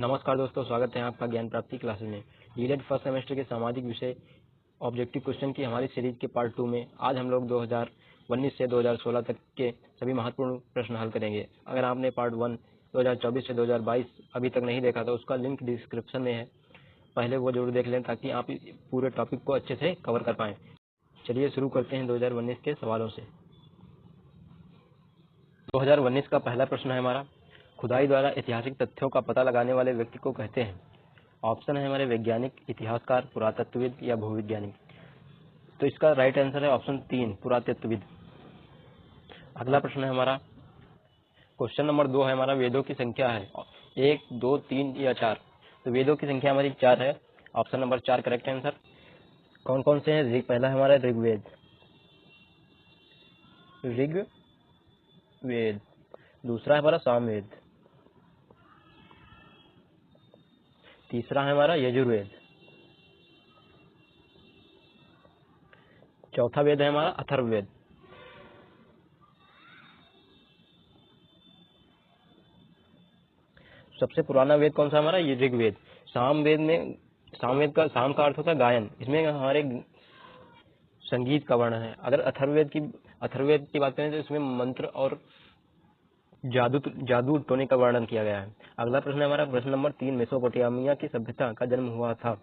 नमस्कार दोस्तों, स्वागत है आपका ज्ञान प्राप्ति क्लासेस में। डीएलएड फर्स्ट सेमेस्टर के सामाजिक विषय ऑब्जेक्टिव क्वेश्चन की हमारी सीरीज के पार्ट 2 में आज हम लोग 2019 से 2016 तक के सभी महत्वपूर्ण प्रश्न हल करेंगे। अगर आपने पार्ट 1 2024 से 2022 अभी तक नहीं देखा तो उसका लिंक डिस्क्रिप्शन में है, पहले वो जरूर देख लें ताकि आप पूरे टॉपिक को अच्छे से कवर कर पाएँ। चलिए शुरू करते हैं 2019 के सवालों से। 2019 का पहला प्रश्न है हमारा, खुदाई द्वारा ऐतिहासिक तथ्यों का पता लगाने वाले व्यक्ति को कहते हैं। ऑप्शन है हमारे वैज्ञानिक, इतिहासकार, पुरातत्वविद या भूविज्ञानी। तो इसका राइट आंसर है ऑप्शन 3, पुरातत्वविद। अगला प्रश्न है हमारा, क्वेश्चन नंबर 2 है हमारा, वेदों की संख्या है 1, 2, 3 या 4। तो वेदों की संख्या हमारी 4 है। Option number 4 correct answer. कौन कौन से हैं? पहला है हमारा ऋग्वेद, ऋग्वेद। दूसरा है हमारा सामवेद। तीसरा है हमारा यजुर्वेद। चौथा वेद है हमारा अथर्ववेद। सबसे पुराना वेद कौन सा हमारा? ये ऋग्वेद। सामवेद का साम का अर्थ होता है गायन, इसमें हमारे संगीत का वर्णन है। अगर अथर्ववेद की बात करें तो इसमें मंत्र और जादू टोने का वर्णन किया गया है। अगला प्रश्न है हमारा, प्रश्न नंबर 3, मेसोपोटामिया की सभ्यता का जन्म हुआ था।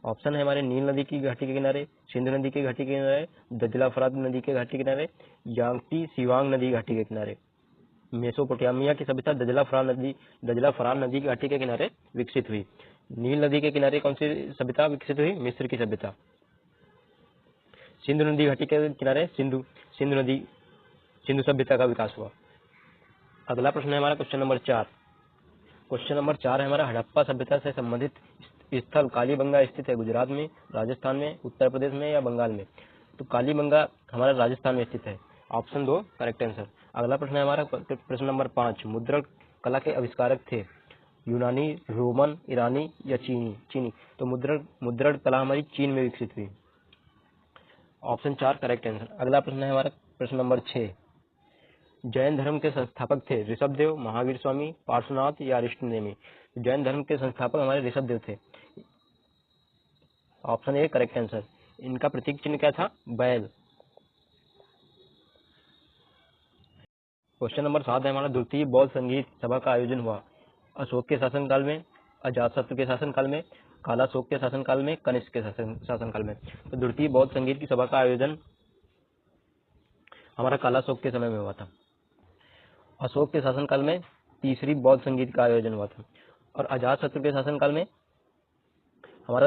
ऑप्शन है हमारे नील नदी की घाटी के किनारे, सिंधु नदी के घाटी के किनारे, दजला फरात नदी के घाटी के किनारे, यांगटी सिवांग नदी घाटी के किनारे। मेसोपोटामिया की सभ्यता दजला फरात नदी की घाटी के किनारे विकसित हुई। नील नदी के किनारे कौन सी सभ्यता विकसित हुई? मिस्र की सभ्यता। सिंधु नदी घाटी के किनारे सिंधु सभ्यता का विकास हुआ। अगला प्रश्न है हमारा क्वेश्चन नंबर 4। क्वेश्चन नंबर 4 है हमारा, हड़प्पा सभ्यता से संबंधित स्थल कालीबंगा स्थित है गुजरात में, राजस्थान में, उत्तर प्रदेश में या बंगाल में। तो कालीबंगा हमारा राजस्थान में स्थित है। Option 2 correct answer. अगला प्रश्न है हमारा प्रश्न नंबर 5, मुद्रण कला के आविष्कारक थे यूनानी, रोमन, ईरानी या चीनी। तो मुद्रण कला हमारी चीन में विकसित हुई। Option 4 correct answer. अगला प्रश्न है हमारा प्रश्न नंबर 6, जैन धर्म के संस्थापक थे ऋषभदेव, महावीर स्वामी, पार्श्वनाथ या अरिष्टनेमी। जैन धर्म के संस्थापक हमारे ऋषभदेव थे। Option A correct answer. इनका प्रतीक चिन्ह क्या था? बैल। क्वेश्चन नंबर 7 है हमारा, द्वितीय बौद्ध संगीत सभा का आयोजन हुआ अशोक के शासनकाल में, अजातशत्रु के शासनकाल में, कालाशोक के शासनकाल में, कनिष्क के शासनकाल में। तो द्वितीय बौद्ध संगीत की सभा का आयोजन हमारा कालाशोक के समय में हुआ था। अशोक के शासनकाल में तीसरी बौद्ध संगीत का आयोजन हुआ था। और अजातशत्रु के शासनकाल में हमारा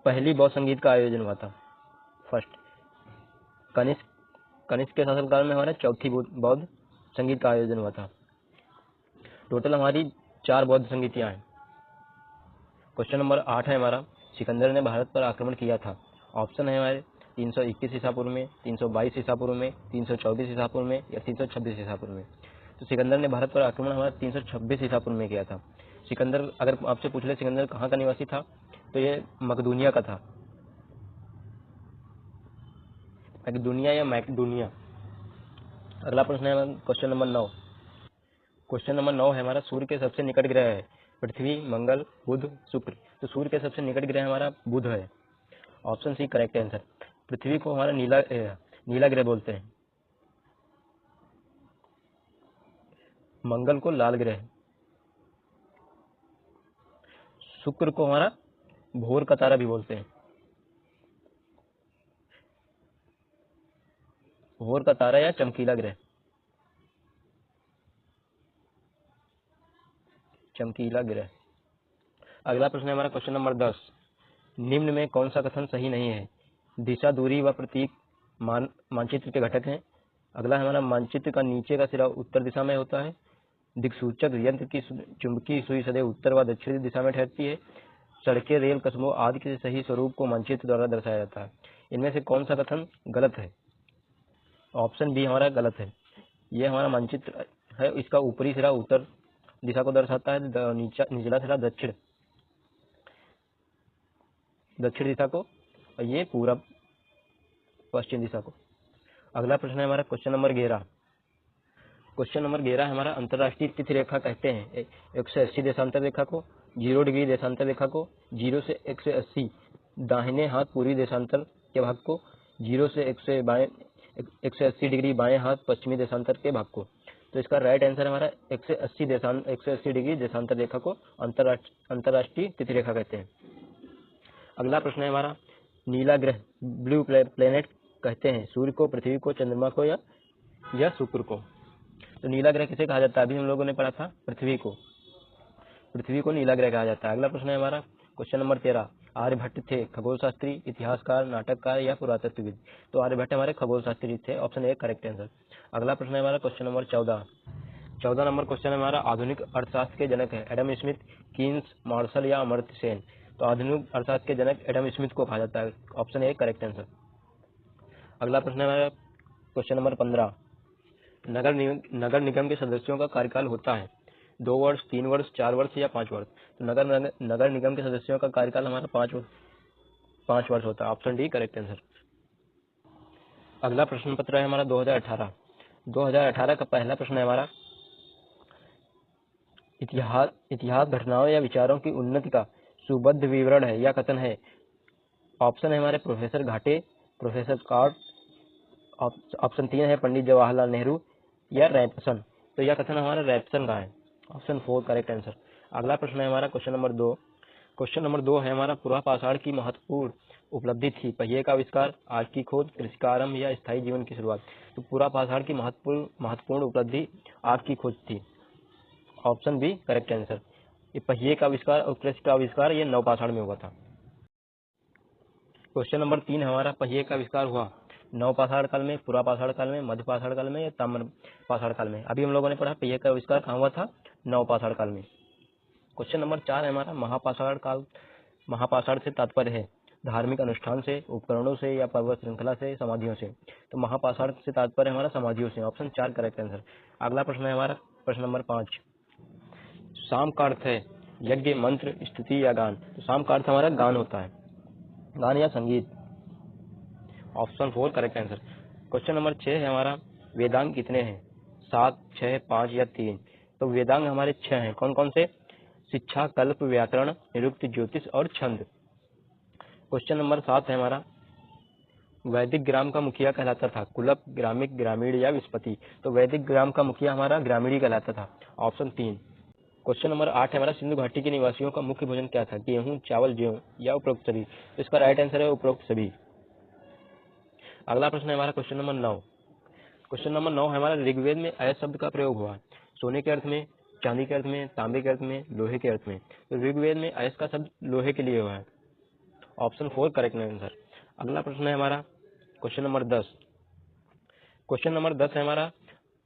पहली बौद्ध संगीत का आयोजन हुआ था, फर्स्ट। कनिष्क के शासनकाल में हमारा चौथी बौद्ध संगीत का आयोजन हुआ था। टोटल हमारी 4 बौद्ध संगीतियां हैं। क्वेश्चन नंबर 8 है हमारा, सिकंदर ने भारत पर आक्रमण किया था। ऑप्शन है हमारे 321 ईसा पूर्व में, 322 ईसा पूर्व में, 324 ईसा पूर्व में या 326 ईसा पूर्व में। तो सिकंदर ने भारत पर आक्रमण हमारा 326 ईसा पूर्व में किया था। सिकंदर, अगर आपसे पूछ ले सिकंदर कहाँ का निवासी था, तो ये मकदूनिया का था। मकदूनिया या मैकडूनिया। अगला प्रश्न है क्वेश्चन नंबर 9। क्वेश्चन नंबर 9 है हमारा, सूर्य के सबसे निकट ग्रह है पृथ्वी, मंगल, बुध, शुक्र। तो सूर्य के सबसे निकट ग्रह हमारा बुध है। Option C correct answer. पृथ्वी को हमारा नीला ग्रह बोलते हैं, मंगल को लाल ग्रह, शुक्र को हमारा भोर का तारा भी बोलते हैं, भोर का तारा या चमकीला ग्रह, चमकीला ग्रह। अगला प्रश्न है हमारा क्वेश्चन नंबर 10, निम्न में कौन सा कथन सही नहीं है? दिशा, दूरी व प्रतीक मानचित्र के घटक हैं। अगला है हमारा, मानचित्र का नीचे का सिरा उत्तर दिशा में होता है। दिक्सूचक यंत्र की चुंबकीय सुई सदैव उत्तर व दक्षिणी दिशा में ठहरती है। सड़कें, रेल, कस्बों आदि के सही स्वरूप को मानचित्र द्वारा दर्शाया जाता है। इनमें से कौन सा कथन गलत है? ऑप्शन बी हमारा गलत है। यह हमारा मानचित्र है, इसका ऊपरी सिरा उत्तर दिशा को दर्शाता है, निचला सिरा दक्षिण दिशा को, और ये पूरब पश्चिम दिशा को। अगला प्रश्न है हमारा क्वेश्चन नंबर 11। क्वेश्चन नंबर 11 हमारा अंतर्राष्ट्रीय तिथि रेखा कहते हैं 180 देशांतर रेखा को, 0 डिग्री देशांतर रेखा को, 0 से 180 दाहिने हाथ पूर्वी देशांतर के भाग को, 0 से 180 डिग्री बाएं हाथ पश्चिमी देशांतर के भाग को। तो इसका राइट आंसर हमारा 180 डिग्री देशांतर रेखा को अंतर्राष्ट्रीय तिथि रेखा कहते हैं। अगला प्रश्न है हमारा नीला ग्रह ब्लू प्लेनेट कहते हैं सूर्य को, पृथ्वी को, चंद्रमा को या शुक्र को। तो नीला ग्रह किसे कहा जाता है? अभी हम लोगों ने पढ़ा था पृथ्वी को नीला ग्रह कहा जाता है। अगला प्रश्न है हमारा क्वेश्चन नंबर 13 आर्यभट्ट थे खगोल शास्त्री, इतिहासकार, नाटककार या पुरातत्वविद। तो आर्यभट्ट हमारे खगोल शास्त्री थे, ऑप्शन ए करेक्ट आंसर। अगला प्रश्न है हमारा क्वेश्चन नंबर 14 नंबर क्वेश्चन है हमारा आधुनिक अर्थशास्त्र के जनक है एडम स्मिथ, कीन्स, मार्शल या अमर्त्य सेन। तो आधुनिक अर्थशास्त्र के जनक एडम स्मिथ को कहा जाता है, ऑप्शन ए करेक्ट आंसर। अगला प्रश्न है हमारा क्वेश्चन नंबर 15 नगर निगम के सदस्यों का कार्यकाल होता है 2 वर्ष, 3 वर्ष, 4 वर्ष या 5 वर्ष। तो नगर निगम के सदस्यों का कार्यकाल हमारा 5 वर्ष होता है, ऑप्शन डी करेक्ट आंसर। अगला प्रश्न पत्र है हमारा 2018 का पहला प्रश्न है हमारा इतिहास घटनाओं या विचारों की उन्नति का सुबद्ध विवरण है या कथन है। ऑप्शन है हमारे प्रोफेसर घाटे, प्रोफेसर कार्ट, ऑप्शन 3 है पंडित जवाहरलाल नेहरू या रैपसन। तो यह कथन हमारा रैपसन का है, ऑप्शन 4 करेक्ट आंसर। अगला प्रश्न है हमारा क्वेश्चन नंबर 2 है हमारा पूर्वापाषाण की महत्वपूर्ण उपलब्धि थी पहिए का आविष्कार, आग की खोज, कृषि का आरंभ या स्थायी जीवन की शुरुआत। तो पूर्वापाषाण की महत्वपूर्ण उपलब्धि आग की खोज थी, ऑप्शन बी करेक्ट आंसर। ये पहिए का आविष्कार और कृषि का आविष्कार ये नवपाषाण में हुआ था। क्वेश्चन नंबर 3 हमारा पहिए का आविष्कार हुआ नवपाषाण काल में, पुरापाषाण काल में, मध्यपाषाण काल में या ताम्रपाषाण काल में। अभी हम लोगों ने पढ़ा पहिए का आविष्कार कहाँ हुआ था? नवपाषाण काल में। क्वेश्चन नंबर 4 है हमारा महापाषाण से तात्पर्य है धार्मिक अनुष्ठान से, उपकरणों से या पर्वत श्रृंखला से, समाधियों से। तो महापाषाण से तात्पर्य हमारा समाधियों से, ऑप्शन 4 करेक्ट आंसर। अगला प्रश्न है हमारा प्रश्न नंबर 5 शाम का अर्थ है यज्ञ, मंत्र, स्तुति या गान। तो शाम का अर्थ हमारा गान होता है, गान या संगीत, option 4 correct answer. Question number 6 है हमारा वेदांग कितने हैं? 7, 6, 5 या 3। तो वेदांग हमारे 6 हैं, कौन कौन से? शिक्षा, कल्प, व्याकरण, निरुक्त, ज्योतिष और छंद। क्वेश्चन नंबर 7 है हमारा वैदिक ग्राम का मुखिया कहलाता था कुलप, ग्रामिक, ग्रामीण या विस्पति। तो वैदिक ग्राम का मुखिया हमारा ग्रामीणी कहलाता था, ऑप्शन 3। क्वेश्चन नंबर 8 है हमारा सिंधु घाटी के निवासियों का मुख्य भोजन क्या था? गेहूं, चावल, गेहूं या उपरोक्त सभी। तो इसका राइट आंसर है उपरोक्त सभी। अगला प्रश्न है हमारा क्वेश्चन नंबर 9 है हमारा ऋग्वेद में अय शब्द का प्रयोग हुआ सोने के अर्थ में, चांदी के अर्थ में, तांबे के अर्थ में, लोहे के अर्थ में। तो ऋग्वेद में अयस का शब्द लोहे के लिए हुआ है, ऑप्शन 4 करेक्ट आंसर। अगला प्रश्न है हमारा क्वेश्चन नंबर 10 है हमारा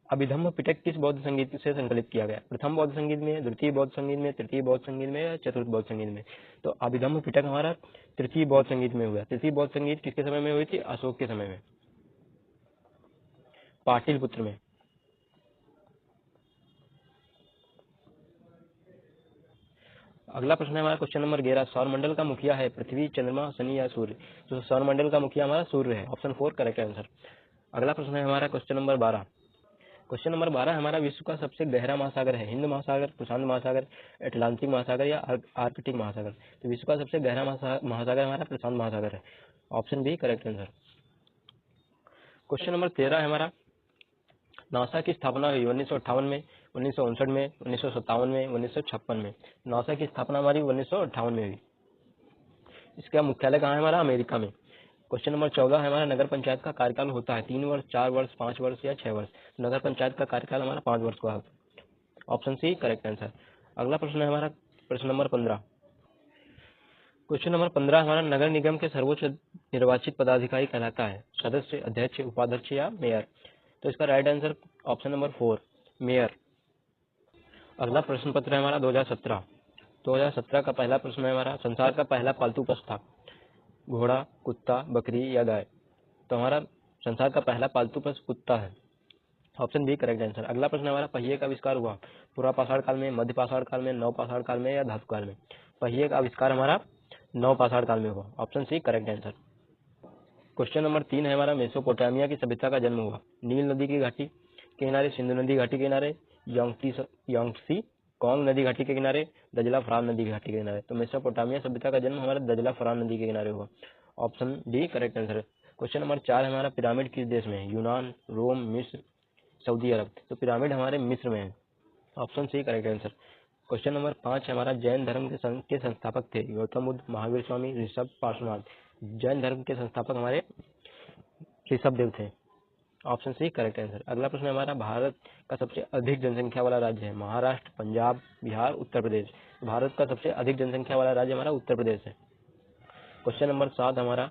अभिधम्म पिटक किस बौद्ध संगीत से संकलित किया गया? प्रथम बौद्ध संगीत में, द्वितीय बौद्ध संगीत में, तृतीय बौद्ध संगीत में या चतुर्थ बौद्ध संगीत में। तो अभिधम्म पिटक हमारा तृतीय बौद्ध संगीत में हुआ। तृतीय बौद्ध संगीत किसके समय में हुई थी? अशोक के समय में, पाटलिपुत्र में। अगला प्रश्न है हमारा क्वेश्चन नंबर 11 सौरमंडल का मुखिया है पृथ्वी, चंद्रमा, शनि या सूर्य। तो सौरमंडल का मुखिया हमारा सूर्य है, ऑप्शन 4 करेक्ट आंसर। अगला प्रश्न है हमारा क्वेश्चन नंबर 12 हमारा विश्व का सबसे गहरा महासागर है हिंद महासागर, प्रशांत महासागर, अटलांटिक महासागर या आर्कटिक महासागर। तो विश्व का सबसे गहरा महासागर हमारा प्रशांत महासागर है, option B correct answer. Question number 13 है हमारा नासा की स्थापना हुई 1958 में, 1959 में, 1957 में, 1956 में। नासा की स्थापना हमारी 1958 में हुई। इसका मुख्यालय कहाँ है? हमारा अमेरिका में। क्वेश्चन नंबर 14 है हमारा नगर पंचायत का कार्यकाल होता है 3 वर्ष, 4 वर्ष, 5 वर्ष या 6 वर्ष। नगर पंचायत का कार्यकाल हमारा 5 वर्ष का होता है, ऑप्शन सी करेक्ट आंसर। अगला प्रश्न है हमारा प्रश्न नंबर 15। क्वेश्चन नंबर 15 हमारा नगर निगम के सर्वोच्च निर्वाचित पदाधिकारी कहलाता है सदस्य, अध्यक्ष, उपाध्यक्ष या मेयर। तो इसका right answer option number 4 mayor. अगला प्रश्न पत्र है हमारा 2017 का पहला प्रश्न है हमारा संसार का पहला पालतू पशु था घोड़ा, कुत्ता, बकरी या गाय। तो हमारा संसार का पहला पालतू पशु कुत्ता है, ऑप्शन बी करेक्ट आंसर। अगला प्रश्न हमारा पहिए का आविष्कार हुआ पुरापाषाण काल में, मध्यपाषाण काल में, नवपाषाण काल में या धातु काल में। पहिए का आविष्कार हमारा नवपाषाण काल में हुआ, option C correct answer. Question number 3 है हमारा मेसोपोटामिया की सभ्यता का जन्म हुआ नील नदी की घाटी, के किनारे, सिंधु नदी घाटी के किनारे, यांगसी कोंग नदी घाटी के किनारे, दजला फरान नदी घाटी के किनारे। तो मेसोपोटामिया सभ्यता का जन्म हमारा दजला फरान नदी के किनारे हुआ। ऑप्शन डी करेक्ट आंसर है। क्वेश्चन नंबर 4 हमारा, पिरामिड किस देश में है? यूनान, रोम, मिस्र, सऊदी अरब। तो पिरामिड हमारे मिस्र में है। Option C correct answer. Question number 5 हमारा, जैन धर्म के संस्थापक थे? गौतम बुद्ध, महावीर स्वामी, ऋषभ, पार्श्वनाथ। जैन धर्म के संस्थापक हमारे ऋषभ देव थे। Option C correct answer. अगला प्रश्न हमारा, भारत का सबसे अधिक जनसंख्या वाला राज्य है? महाराष्ट्र, पंजाब, बिहार, उत्तर प्रदेश। भारत का सबसे अधिक जनसंख्या वाला राज्य हमारा उत्तर प्रदेश है। क्वेश्चन नंबर 7 हमारा,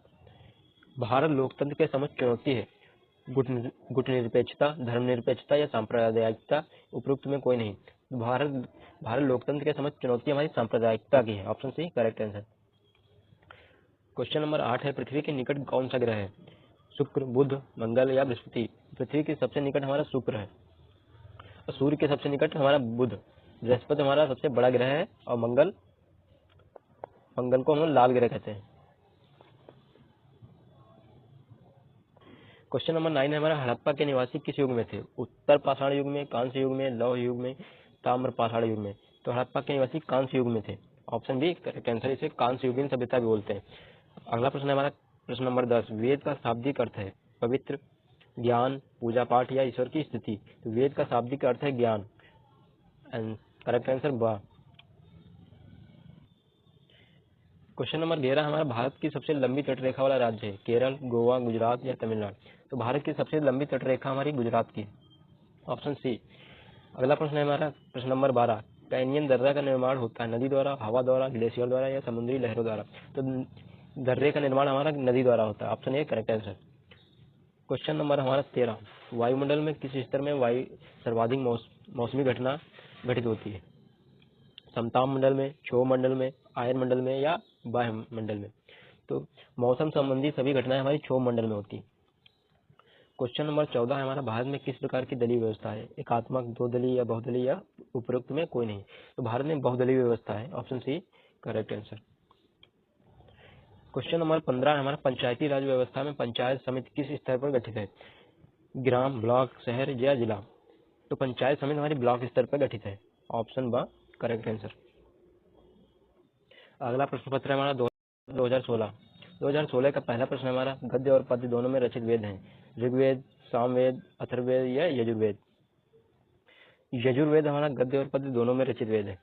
भारत लोकतंत्र के समक्ष चुनौती है? गुटनिरपेक्षता, धर्मनिरपेक्षता या सांप्रदायिकता। उपरोक्त में कोई नहीं। भारत लोकतंत्र के समक्ष चुनौती हमारी सांप्रदायिकता की है। Option C correct answer. Question number 8 है, पृथ्वी के निकट कौन सा ग्रह है? शुक्र, बुध, मंगल या बृहस्पति। पृथ्वी के सबसे निकट हमारा शुक्र है और सूर्य के सबसे निकट हमारा बुध। बृहस्पति हमारा सबसे बड़ा ग्रह है और मंगल को हम लाल ग्रह कहते हैं। क्वेश्चन नंबर 9 है हमारा, हड़प्पा के निवासी किस युग में थे? उत्तर पाषाण युग में, कांस्य युग में, लौह युग में, ताम्र पाषाण युग में। तो हड़प्पा के निवासी कांस्य युग में थे। Option B correct answer. इसे कांस्य युगीन सभ्यता भी बोलते हैं। अगला प्रश्न है हमारा, प्रश्न नंबर 10, वेद का शाब्दिक अर्थ है? पवित्र, ज्ञान, पूजा पाठ या ईश्वर की स्थिति। तो वेद का शाब्दिक अर्थ है ज्ञान। करेक्ट आंसर बा। क्वेश्चन नंबर 11 हमारा, भारत की सबसे लंबी तटरेखा वाला राज्य है? केरल, गोवा, गुजरात या तमिलनाडु। तो भारत की सबसे लंबी तटरेखा हमारी गुजरात की। Option C. अगला प्रश्न है हमारा, प्रश्न नंबर 12, कैनियन दर्रा का निर्माण होता है नदी द्वारा, हवा द्वारा, ग्लेशियर द्वारा या समुद्री लहरों द्वारा। तो दर्रे का निर्माण हमारा नदी द्वारा होता है। Option A correct answer. Question number हमारा 13, वायुमंडल में किस स्तर में वायु सर्वाधिक मौसमी घटना घटित होती है? समताप मंडल में, क्षोभ मंडल में, आयन मंडल में या बाह्य मंडल में। तो मौसम संबंधी सभी घटनाएं हमारी क्षोभ मंडल में होती है। क्वेश्चन नंबर 14 है हमारा, भारत में किस प्रकार की दलीय व्यवस्था है? एकात्मक, दो दलीय या बहुदलीय या उपरोक्त में कोई नहीं। तो भारत में बहुदलीय व्यवस्था है। Option C correct answer. Question number 15 हमारा, पंचायती राज व्यवस्था में पंचायत समिति किस स्तर पर गठित है? ग्राम, ब्लॉक, शहर या जिला। तो पंचायत समिति हमारी ब्लॉक स्तर पर गठित है। ऑप्शन बा करेक्ट आंसर। अगला प्रश्न पत्र है हमारा 2016 का पहला प्रश्न हमारा, गद्य और पद्य दोनों में रचित वेद हैं? ऋग्वेद, सामवेद, अथर्ववेद या यजुर्वेद। यजुर्वेद हमारा गद्य और पद्य दोनों में रचित वेद है।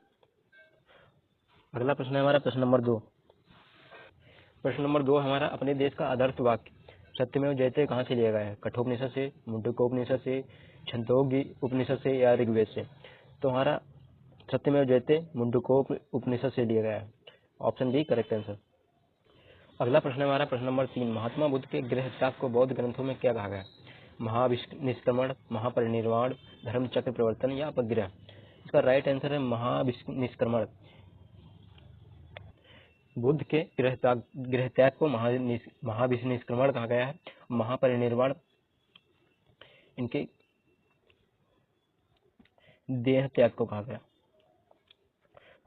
अगला प्रश्न है हमारा प्रश्न नंबर 2। प्रश्न नंबर 2 हमारा, अपने देश का आदर्श वाक्य सत्यमेव जयते कहाँ से लिया गया है? कठोपनिषद से, मुंडकोपनिषद से, छंदोग्य उपनिषद से या ऋग्वेद से। तो हमारा सत्यमेव जयते मुंडकोप उपनिषद से लिया गया है। Option D correct answer. अगला प्रश्न हमारा प्रश्न नंबर 3, महात्मा बुद्ध के गृह त्याग को बौद्ध ग्रंथों में क्या कहा गया? महानिष्क्रमण, महापरिनिर्वाण, धर्म चक्र प्रवर्तन या अपग्रह। इसका राइट आंसर है महानिष्क्रमण। बुद्ध के गृह त्याग को महानिष्क्रमण कहा गया है। महापरिनिर्वाण इनके देह त्याग को कहा गया।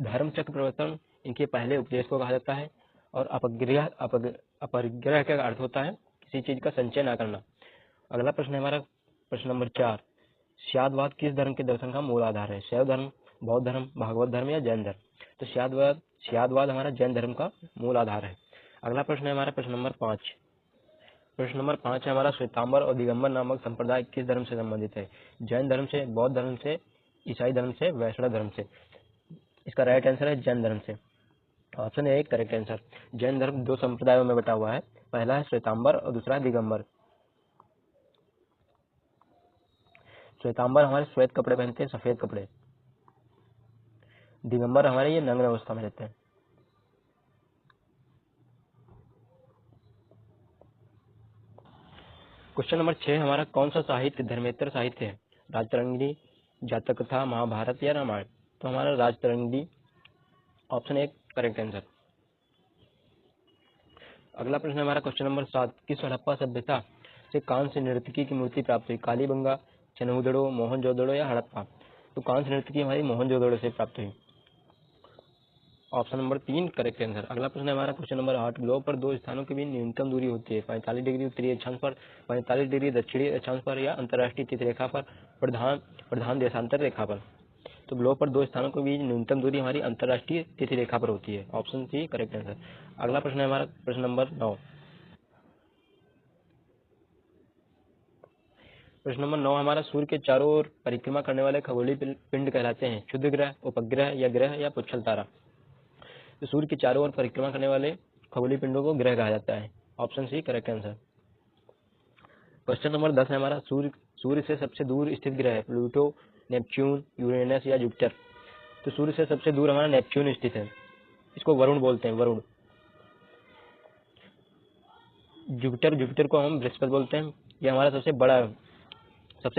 धर्म चक्र प्रवर्तन इनके पहले उपदेश को कहा जाता है। और अपरिग्रह का अर्थ होता है किसी चीज का संचय न करना। अगला प्रश्न है हमारा प्रश्न नंबर 4, स्यादवाद किस धर्म के दर्शन का मूल आधार है? शैव धर्म, बौद्ध धर्म, भागवत धर्म या जैन धर्म। तो स्यादवाद हमारा जैन धर्म का मूल आधार है। अगला प्रश्न है हमारा प्रश्न नंबर 5। प्रश्न नंबर 5 है हमारा, श्वेतांबर और दिगंबर नामक संप्रदाय किस धर्म से संबंधित है? जैन धर्म से, बौद्ध धर्म से, ईसाई धर्म से, वैष्णव धर्म से। इसका राइट आंसर है जैन धर्म से। Option A correct answer. Jain धर्म 2 संप्रदायों में बटा हुआ है। पहला है श्वेतांबर और दूसरा है दिगंबर। श्वेतांबर हमारे श्वेत कपड़े पहनते हैं, सफेद कपड़े। दिगंबर हमारे ये नग्न अवस्था में रहते हैं। क्वेश्चन नंबर 6 हमारा, कौन सा साहित्य धर्मेतर साहित्य है? राजतरंगिणी, जातक कथा, महाभारत या रामायण। तो हमारा Rajatarangini. Option A correct answer. अगला प्रश्न हमारा क्वेश्चन नंबर 7, किस हड़प्पा सभ्यता से कांस्य नर्तकी की मूर्ति प्राप्त हुई? कालीबंगा, चनहुदड़ो, मोहनजोदड़ो या हड़प्पा। तो कांस्य नर्तकी हमारी मोहनजोदड़ो से प्राप्त हुई। Option number 3 correct answer. अगला प्रश्न है हमारा क्वेश्चन नंबर 8, ग्लोब पर दो स्थानों के बीच न्यूनतम दूरी होती है 45 डिग्री उत्तरी अक्षांश पर, 45 डिग्री दक्षिणी अक्षांश पर, या अंतर्राष्ट्रीय तिथि रेखा पर, प्रधान देशांतर रेखा पर। तो ग्लोब पर दो स्थानों के बीच न्यूनतम दूरी हमारी अंतर्राष्ट्रीय तिथि रेखा पर होती है। Option C correct answer. अगला प्रश्न है हमारा प्रश्न नंबर 9। प्रश्न नंबर 9 हमारा, सूर्य के चारों ओर परिक्रमा करने वाले खगोलीय पिंड कहलाते हैं क्षुद्र ग्रह, उपग्रह, या पुच्छल तारा। तो सूर्य के चारों ओर परिक्रमा करने वाले खगोलीय पिंडों को ग्रह कहा जाता है। Option C correct answer. Question number 10 है हमारा, सूर्य से सबसे दूर स्थित ग्रह प्लूटो, नेपच्यून, यूरेनस या जुपिटर। तो सूर्य से सबसे दूर हमारा नेपच्यून स्थित है, इसको वरुण बोलते हैं, वरुण। जुपिटर को हम बृहस्पति बोलते हैं, ये हमारा सबसे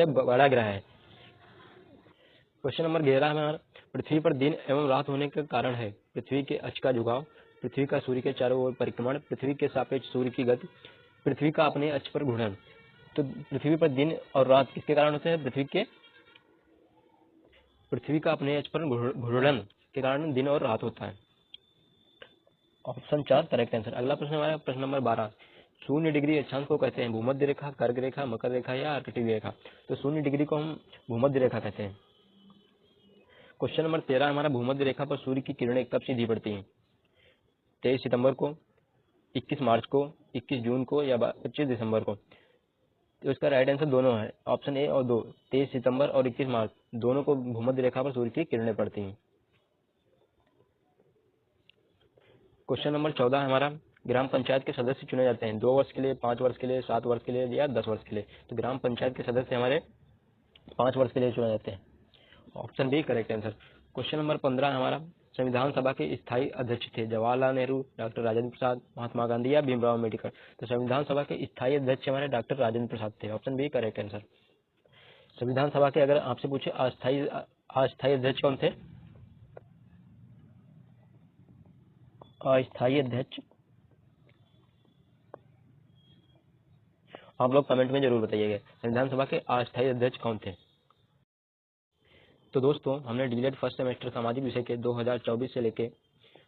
बड़ा ग्रह है। क्वेश्चन नंबर 11 में हमारा, पृथ्वी पर दिन एवं रात होने का कारण है पृथ्वी के अक्ष का झुकाव, पृथ्वी का सूर्य के चारों ओर परिक्रमण, पृथ्वी के सापेक्ष सूर्य की गति, पृथ्वी का अपने अक्ष पर घूर्णन। तो पृथ्वी पर दिन और रात किसके कारण होते हैं? पृथ्वी का अपने अक्ष पर घूर्णन के कारण दिन और रात होता है। Option 4 correct answer. अगला प्रश्न हमारा प्रश्न नंबर 12, 0 डिग्री अक्षांश को कहते हैं भूमध्य रेखा, कर्क रेखा, मकर रेखा या आर्कटिक रेखा। तो 0 डिग्री को हम भूमध्य रेखा कहते हैं। क्वेश्चन नंबर 13 हमारा, भूमध्य रेखा पर सूर्य की किरणें कब सीधी पड़ती हैं? 23 सितंबर को, 21 मार्च को, 21 जून को या 25 दिसंबर को। तो इसका राइट आंसर दोनों है, ऑप्शन ए और 2, 23 सितंबर और 21 मार्च दोनों को भूमध्य रेखा पर सूर्य की किरणें पड़ती हैं। क्वेश्चन नंबर 14 हमारा, ग्राम पंचायत के सदस्य चुने जाते हैं 2 वर्ष के लिए, 5 वर्ष के लिए, 7 वर्ष के लिए या 10 वर्ष के लिए। तो ग्राम पंचायत के सदस्य हमारे 5 वर्ष के लिए चुने जाते हैं। Option B correct answer. Question number 15 हमारा, संविधान सभा के स्थायी अध्यक्ष थे जवाहरलाल नेहरू, डॉक्टर राजेंद्र प्रसाद, महात्मा गांधी या भीमराव अम्बेडकर। तो संविधान सभा के स्थायी अध्यक्ष हमारे डॉक्टर राजेंद्र प्रसाद थे। Option B correct answer. संविधान सभा के अगर आपसे पूछे अस्थायी अध्यक्ष कौन थे? अस्थायी अध्यक्ष आप लोग कमेंट में जरूर बताइएगा, संविधान सभा के अस्थायी अध्यक्ष कौन थे। तो दोस्तों, हमने डीएलएड फर्स्ट सेमेस्टर सामाजिक विषय के 2024 से लेके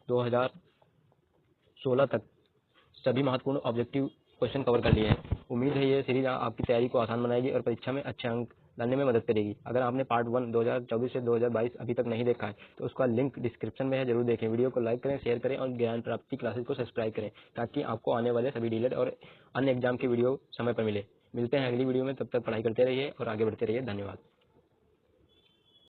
2016 तक सभी महत्वपूर्ण ऑब्जेक्टिव क्वेश्चन कवर कर लिए हैं। उम्मीद है ये सीरीज आपकी तैयारी को आसान बनाएगी और परीक्षा में अच्छे अंक लाने में मदद करेगी। अगर आपने पार्ट 1 2024 से 2022 अभी तक नहीं देखा है तो उसका लिंक डिस्क्रिप्शन में है, जरूर देखें। वीडियो को लाइक करें, शेयर करें और ज्ञान प्राप्ति क्लासेस को सब्सक्राइब करें ताकि आपको आने वाले सभी डीएलएड और अन्य एग्जाम की वीडियो समय पर मिले। मिलते हैं अगली वीडियो में, तब तक पढ़ाई करते रहिए और आगे बढ़ते रहिए। धन्यवाद।